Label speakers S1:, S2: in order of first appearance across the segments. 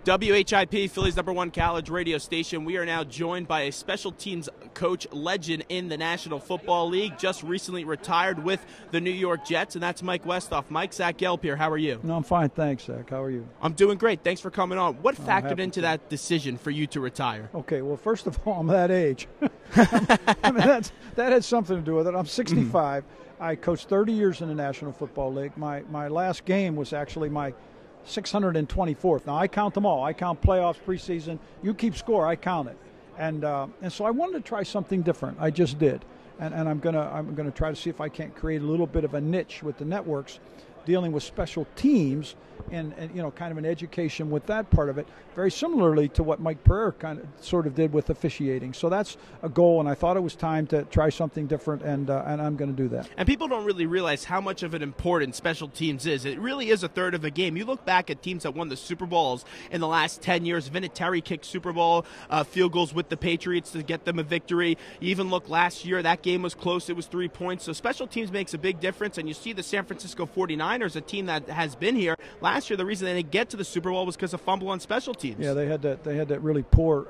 S1: WHIP, Philly's #1 college radio station. We are now joined by a special teams coach legend in the National Football League, just recently retired with the New York Jets, and that's Mike Westhoff. Mike, Zach Gelb here. How are you?
S2: No, I'm fine, thanks, Zach. How are you?
S1: I'm doing great. Thanks for coming on. What factored into that decision for you to retire?
S2: Okay, well, first of all, I'm that age. I mean, that has something to do with it. I'm 65. I coached 30 years in the National Football League. My last game was actually my 624th. Now, I count them all. I count playoffs, preseason. You keep score, I count it. And so I wanted to try something different. I just did. And I'm gonna try to see if I can't create a little bit of a niche with the networks dealing with special teams and you know, kind of an education with that part of it, very similarly to what Mike Pereira sort of did with officiating. So that's a goal, and I thought it was time to try something different, and I'm going to do that.
S1: And people don't really realize how much of an important special teams is. It really is a third of a game. You look back at teams that won the Super Bowls in the last 10 years. Vinatieri kicked Super Bowl field goals with the Patriots to get them a victory. You even look last year, that game was close. It was 3 points. So special teams makes a big difference, and you see the San Francisco 49ers, a team that has been here. Last year, the reason they didn't get to the Super Bowl was because of fumble on special teams.
S2: Yeah, they had that really poor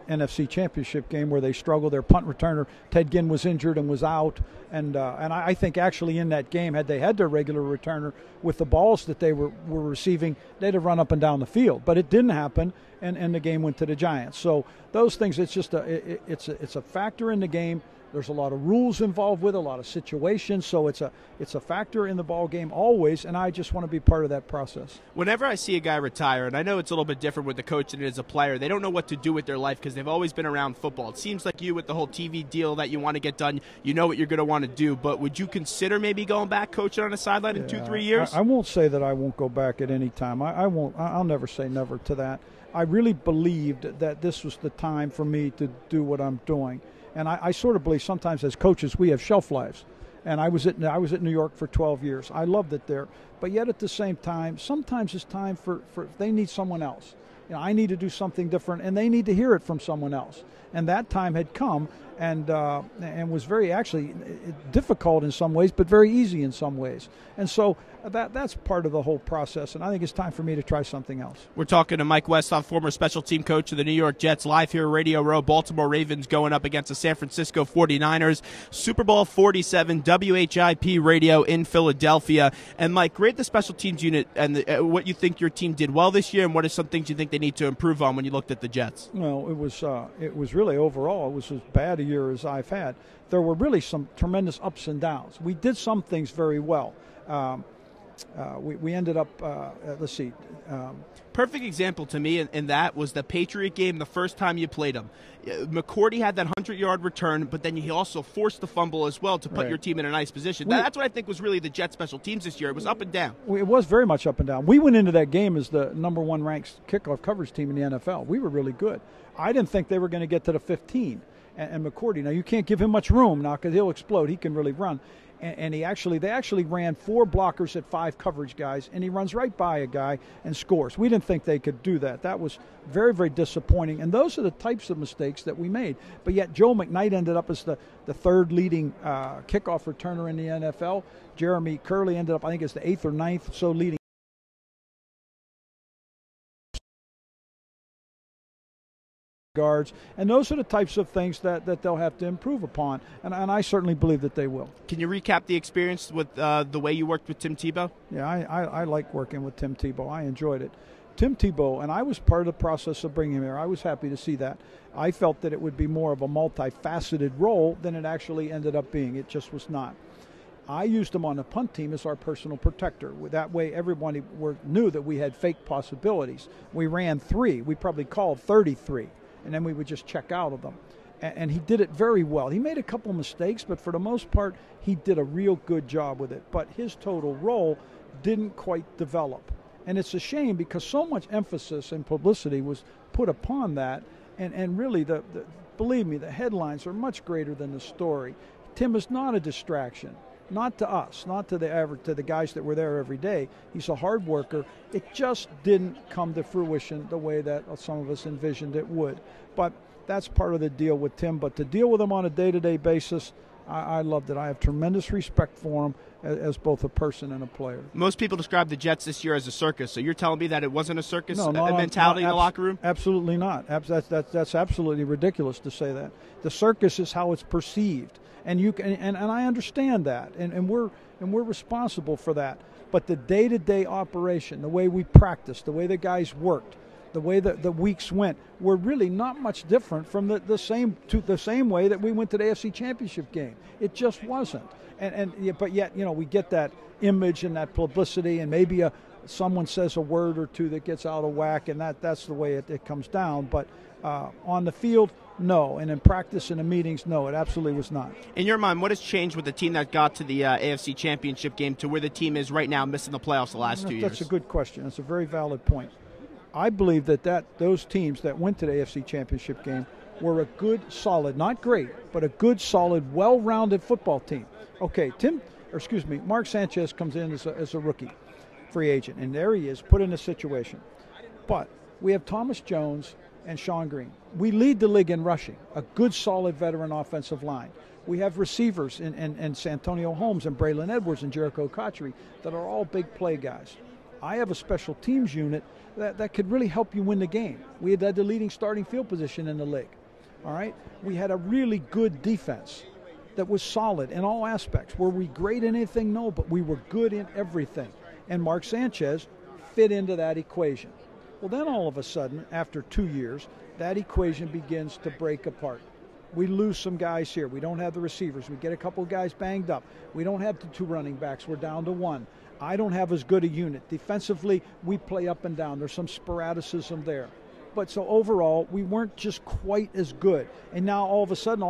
S2: NFC Championship game where they struggled. Their punt returner, Ted Ginn, was injured and was out. And I think actually in that game, had they had their regular returner with the balls that they were receiving, they'd have run up and down the field. But it didn't happen, and the game went to the Giants. So those things, it's just it's a factor in the game. There's a lot of rules involved with it, a lot of situations, so it's a factor in the ball game always, and I just want to be part of that process.
S1: Whenever I see a guy retire, and I know it's a little bit different with the coach than it is a player, they don't know what to do with their life because they've always been around football. It seems like you with the whole TV deal that you want to get done, you know what you're going to want to do, but would you consider maybe going back coaching on a sideline in 2-3 years?
S2: I won't say that I won't go back at any time. I'll never say never to that. I really believed that this was the time for me to do what I'm doing. And I sort of believe sometimes as coaches we have shelf lives. And I was at New York for 12 years. I loved it there. But yet at the same time, sometimes it's time for they need someone else. You know, I need to do something different, and they need to hear it from someone else. And that time had come, and was very actually difficult in some ways, but very easy in some ways. And so that's part of the whole process, and I think it's time for me to try something else.
S1: We're talking to Mike Westhoff, former special team coach of the New York Jets, live here at Radio Row. Baltimore Ravens going up against the San Francisco 49ers. Super Bowl 47, WHIP Radio in Philadelphia. And Mike, rate the special teams unit and what you think your team did well this year, and what are some things you think they need to improve on when you looked at the Jets?
S2: Well, it was really overall, it was as bad a year as I've had. There were really some tremendous ups and downs. We did some things very well. We ended up, let's see.
S1: Perfect example to me in that was the Patriot game the first time you played them. McCourty had that 100-yard return, but then he also forced the fumble as well to put your team in a nice position. That's what I think was really the Jets' special teams this year. It was up and down.
S2: It was very much up and down. We went into that game as the #1 ranked kickoff coverage team in the NFL. We were really good. I didn't think they were going to get to the 15. And McCourty, now you can't give him much room now because he'll explode. He can really run. And they actually ran 4 blockers at 5 coverage guys, and he runs right by a guy and scores. We didn't think they could do that. That was very, very disappointing. And those are the types of mistakes that we made. But yet Joe McKnight ended up as the third leading kickoff returner in the NFL. Jeremy Curley ended up, I think, as the 8th or 9th so leading guards, and those are the types of things that they'll have to improve upon, and I certainly believe that they will.
S1: Can you recap the experience with the way you worked with Tim Tebow?
S2: Yeah, I like working with Tim Tebow. I enjoyed it. Tim Tebow, and I was part of the process of bringing him here. I was happy to see that. I felt that it would be more of a multifaceted role than it actually ended up being. It just was not. I used him on the punt team as our personal protector. That way everybody knew that we had fake possibilities. We ran 3. We probably called 33. And then we would just check out of them. And he did it very well. He made a couple of mistakes, but for the most part, he did a real good job with it. But his total role didn't quite develop. And it's a shame because so much emphasis and publicity was put upon that. And really, believe me, the headlines are much greater than the story. Tim is not a distraction. Not to us, not to the guys that were there every day. He's a hard worker. It just didn't come to fruition the way that some of us envisioned it would. But that's part of the deal with Tim. But to deal with him on a day-to-day basis, I loved it. I have tremendous respect for him as both a person and a player.
S1: Most people describe the Jets this year as a circus, so you're telling me that it wasn't a circus mentality
S2: in
S1: the locker room?
S2: Absolutely not. That's absolutely ridiculous to say that. The circus is how it's perceived, and I understand that, and we're responsible for that. But the day-to-day operation, the way we practiced, the way the guys worked, the way that the weeks went, were really not much different from the same way that we went to the AFC Championship game. It just wasn't. But yet, we get that image and that publicity, and maybe someone says a word or two that gets out of whack, and that's the way it comes down. But on the field, no. And in practice and in meetings, no, it absolutely was not.
S1: In your mind, what has changed with the team that got to the AFC Championship game to where the team is right now, missing the playoffs the last 2 years?
S2: That's a good question. That's a very valid point. I believe that those teams that went to the AFC Championship game were a good, solid, not great, but a good, solid, well-rounded football team. Okay, Mark Sanchez comes in as a rookie, free agent, and there he is, put in a situation. But we have Thomas Jones and Sean Green. We lead the league in rushing, a good, solid veteran offensive line. We have receivers in Santonio Holmes and Braylon Edwards and Jericho Cotchery that are all big play guys. I have a special teams unit that could really help you win the game. We had the leading starting field position in the league. All right? We had a really good defense that was solid in all aspects. Were we great in anything? No, but we were good in everything. And Mark Sanchez fit into that equation. Well, then all of a sudden, after 2 years, that equation begins to break apart. We lose some guys here. We don't have the receivers. We get a couple of guys banged up. We don't have the 2 running backs. We're down to 1. I don't have as good a unit. Defensively, we play up and down. There's some sporadicism there. But so overall, we weren't just quite as good. And now all of a sudden,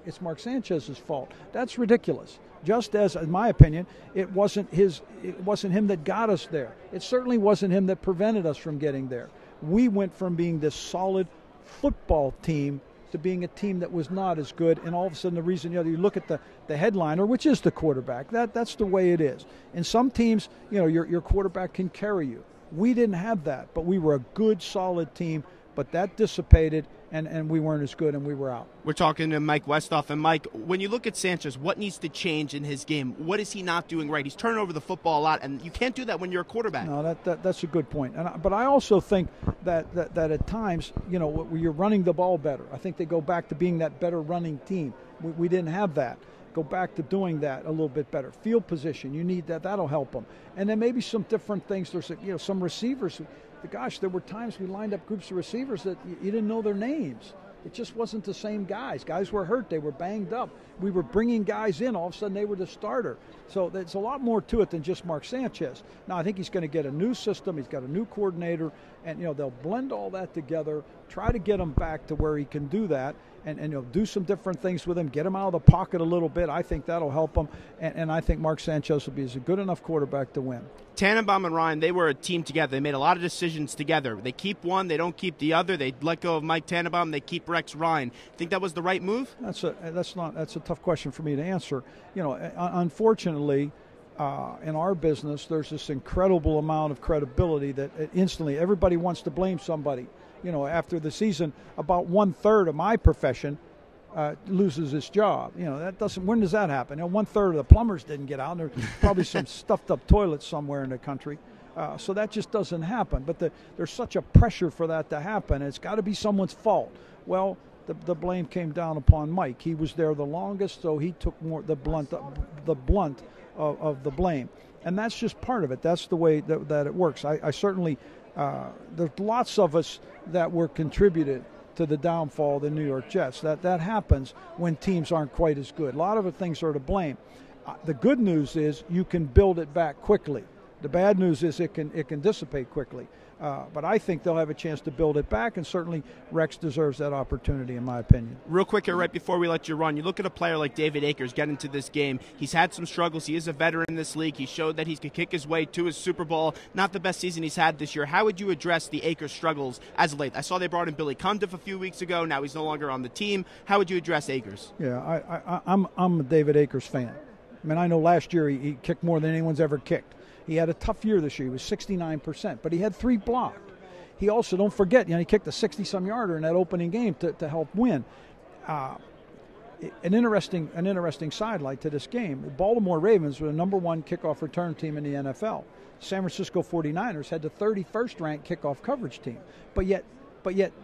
S2: it's Mark Sanchez's fault. That's ridiculous. Just as, in my opinion, it wasn't him that got us there. It certainly wasn't him that prevented us from getting there. We went from being this solid football team to being a team that was not as good, and all of a sudden the reason, you look at the headliner, which is the quarterback. That's the way it is. In some teams, your quarterback can carry you. We didn't have that, but we were a good, solid team, but that dissipated, and we weren't as good, and we were out.
S1: We're talking to Mike Westhoff. And Mike, when you look at Sanchez, what needs to change in his game? What is he not doing right? He's turning over the football a lot, and you can't do that when you're a quarterback.
S2: No, that's a good point. But I also think that at times, you're running the ball better. I think they go back to being that better running team. We didn't have that. Go back to doing that a little bit better. Field position, you need that. That'll help them. And then maybe some different things. There's some receivers. Gosh, there were times we lined up groups of receivers that you didn't know their names. It just wasn't the same guys. Guys were hurt. They were banged up. We were bringing guys in. All of a sudden, they were the starter. So there's a lot more to it than just Mark Sanchez. Now, I think he's going to get a new system. He's got a new coordinator. And, they'll blend all that together, try to get him back to where he can do that, and do some different things with him, get him out of the pocket a little bit. I think that'll help him. And I think Mark Sanchez will be a good enough quarterback to win.
S1: Tannenbaum and Ryan, they were a team together. They made a lot of decisions together. They keep one, they don't keep the other. They let go of Mike Tannenbaum, they keep Rex Ryan. Think that was the right move?
S2: That's a tough question for me to answer. Unfortunately, in our business, there's this incredible amount of credibility that instantly everybody wants to blame somebody. After the season, about 1/3 of my profession loses its job. When does that happen? 1/3 of the plumbers didn't get out, and there's probably some stuffed up toilets somewhere in the country. So that just doesn't happen. But there's such a pressure for that to happen. It's got to be someone's fault. Well, the blame came down upon Mike. He was there the longest, so he took the blunt of the blame. And that's just part of it. That's the way that it works. I certainly, there's lots of us that were contributed to the downfall of the New York Jets. That happens when teams aren't quite as good. A lot of the things are to blame. The good news is you can build it back quickly. The bad news is it can dissipate quickly. But I think they'll have a chance to build it back, and certainly Rex deserves that opportunity, in my opinion.
S1: Real quick here, right before we let you run, you look at a player like David Akers get into this game. He's had some struggles. He is a veteran in this league. He showed that he could kick his way to his Super Bowl. Not the best season he's had this year. How would you address the Akers struggles as of late? I saw they brought in Billy Cundiff a few weeks ago. Now he's no longer on the team. How would you address Akers?
S2: Yeah, I'm a David Akers fan. I mean, I know last year he kicked more than anyone's ever kicked. He had a tough year this year. He was 69%, but he had 3 blocked. He also, don't forget, he kicked a 60-some yarder in that opening game to help win. an interesting sidelight to this game. The Baltimore Ravens were the #1 kickoff return team in the NFL. San Francisco 49ers had the 31st ranked kickoff coverage team. But yet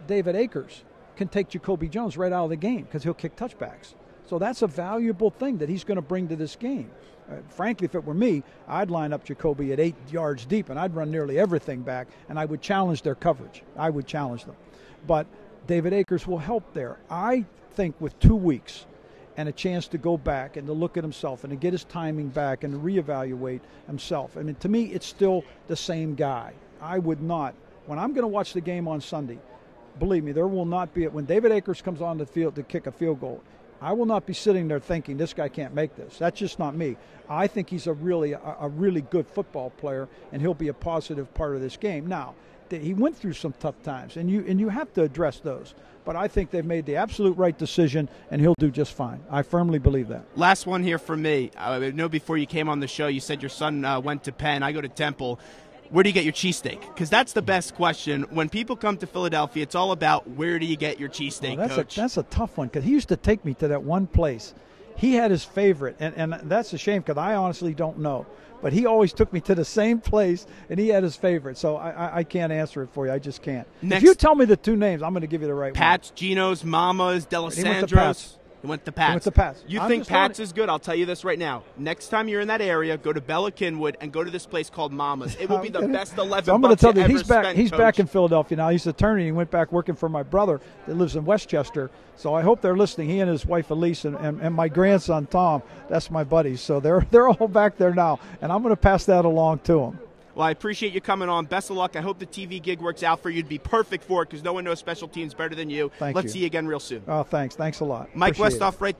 S2: David Akers can take Jacoby Jones right out of the game because he'll kick touchbacks. So that's a valuable thing that he's going to bring to this game. Frankly, if it were me, I'd line up Jacoby at 8 yards deep, and I'd run nearly everything back, and I would challenge their coverage. I would challenge them. But David Akers will help there. I think with 2 weeks and a chance to go back and to look at himself and to get his timing back and to reevaluate himself. I mean, to me, it's still the same guy. I would not. When I'm going to watch the game on Sunday, believe me, there will not be, when David Akers comes on the field to kick a field goal, I will not be sitting there thinking this guy can't make this. That's just not me. I think he's a really good football player, and he'll be a positive part of this game. Now, he went through some tough times, and you have to address those. But I think they've made the absolute right decision, and he'll do just fine. I firmly believe that.
S1: Last one here from me. I know before you came on the show, you said your son went to Penn. I go to Temple. Where do you get your cheesesteak? Because that's the best question. When people come to Philadelphia, it's all about where do you get your cheesesteak, Coach?
S2: That's a tough one, because he used to take me to that one place. He had his favorite, and that's a shame because I honestly don't know. But he always took me to the same place, and he had his favorite. So I can't answer it for you. I just can't. If you tell me the 2 names, I'm going to give you the right
S1: Pat's,
S2: one.
S1: Geno's, Mama's, Delisandro's. He went to Pats.
S2: He went to Pats.
S1: You think Pats is good? I'll tell you this right now. Next time you're in that area, go to Bella Kinwood and go to this place called Mama's. It will be the best 11
S2: so I'm going to tell you,
S1: he's back.
S2: He's back in Philadelphia now. He's an attorney. He went back working for my brother that lives in Westchester. So I hope they're listening. He and his wife Elise and my grandson Tom. That's my buddies. So they're all back there now, and I'm going to pass that along to them.
S1: Well, I appreciate you coming on. Best of luck. I hope the TV gig works out for you. You'd be perfect for it because no one knows special teams better than you.
S2: Thank you.
S1: Let's see you again real soon.
S2: Oh, thanks. Thanks a lot.
S1: Mike Westhoff right there.